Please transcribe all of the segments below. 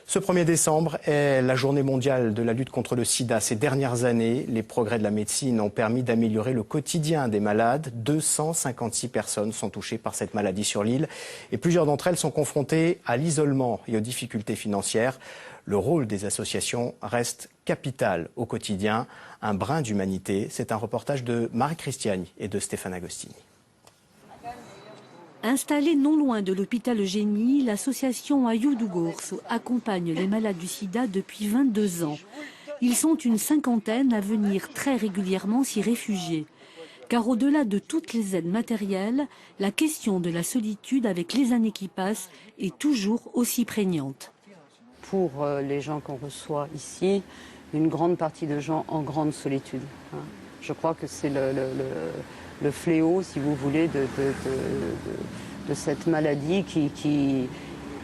Ce 1er décembre est la journée mondiale de la lutte contre le sida. Ces dernières années, les progrès de la médecine ont permis d'améliorer le quotidien des malades. 256 personnes sont touchées par cette maladie sur l'île et plusieurs d'entre elles sont confrontées à l'isolement et aux difficultés financières. Le rôle des associations reste capital au quotidien. Un brin d'humanité, c'est un reportage de Marie-Christiani et de Stéphane Agostini. Installée non loin de l'hôpital Eugénie, l'association Ayudu-Gourse accompagne les malades du sida depuis 22 ans. Ils sont une cinquantaine à venir très régulièrement s'y réfugier. Car au-delà de toutes les aides matérielles, la question de la solitude avec les années qui passent est toujours aussi prégnante. Pour les gens qu'on reçoit ici, une grande partie de gens en grande solitude. Je crois que c'est le fléau, si vous voulez, de cette maladie qui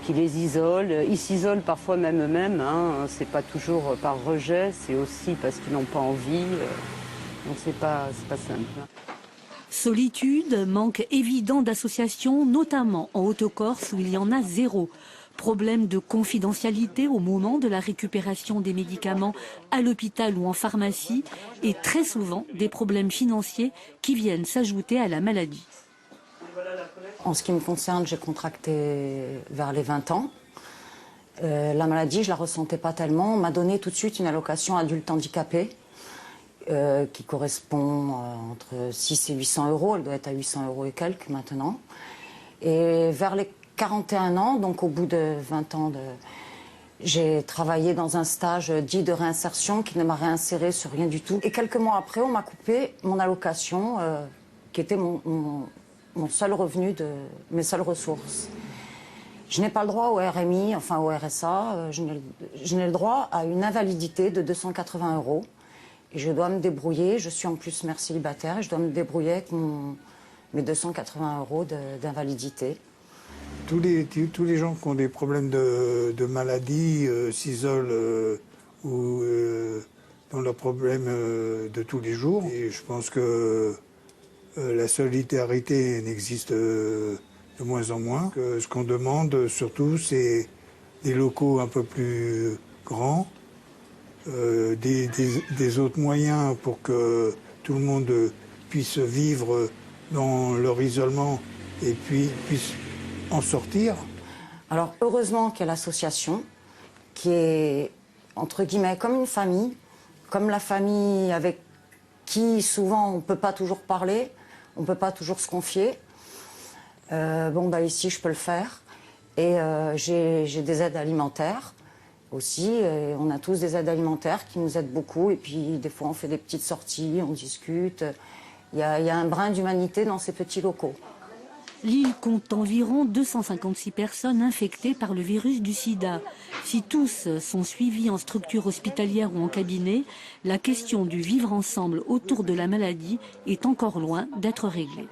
les isole. Ils s'isolent parfois même eux-mêmes. C'est pas toujours par rejet, c'est aussi parce qu'ils n'ont pas envie. Donc c'est pas simple. Solitude, manque évident d'associations, notamment en Haute-Corse où il y en a zéro. Problème de confidentialité au moment de la récupération des médicaments à l'hôpital ou en pharmacie et très souvent des problèmes financiers qui viennent s'ajouter à la maladie. En ce qui me concerne, j'ai contracté vers les 20 ans. La maladie, je ne la ressentais pas tellement. On m'a donné tout de suite une allocation adulte handicapé qui correspond entre 6 et 800 euros. Elle doit être à 800 euros et quelques maintenant. Et vers les 41 ans, donc au bout de 20 ans, j'ai travaillé dans un stage dit de réinsertion qui ne m'a réinséré sur rien du tout. Et quelques mois après, on m'a coupé mon allocation, qui était mon seul revenu, mes seules ressources. Je n'ai pas le droit au RMI, enfin au RSA, je n'ai le droit à une invalidité de 280 euros. Et je dois me débrouiller, je suis en plus mère célibataire, et je dois me débrouiller avec mes 280 euros d'invalidité. Tous les gens qui ont des problèmes de maladie s'isolent ou dans leurs problèmes de tous les jours. Et je pense que la solidarité n'existe de moins en moins. Ce qu'on demande surtout, c'est des locaux un peu plus grands, des autres moyens pour que tout le monde puisse vivre dans leur isolement et puis puisse en sortir. Alors heureusement qu'il y a l'association qui est entre guillemets comme une famille, comme la famille avec qui souvent on ne peut pas toujours parler, on ne peut pas toujours se confier. Ici je peux le faire et j'ai des aides alimentaires aussi. On a tous des aides alimentaires qui nous aident beaucoup et puis des fois on fait des petites sorties, on discute. Il y a un brin d'humanité dans ces petits locaux. L'île compte environ 256 personnes infectées par le virus du sida. Si tous sont suivis en structure hospitalière ou en cabinet, la question du vivre ensemble autour de la maladie est encore loin d'être réglée.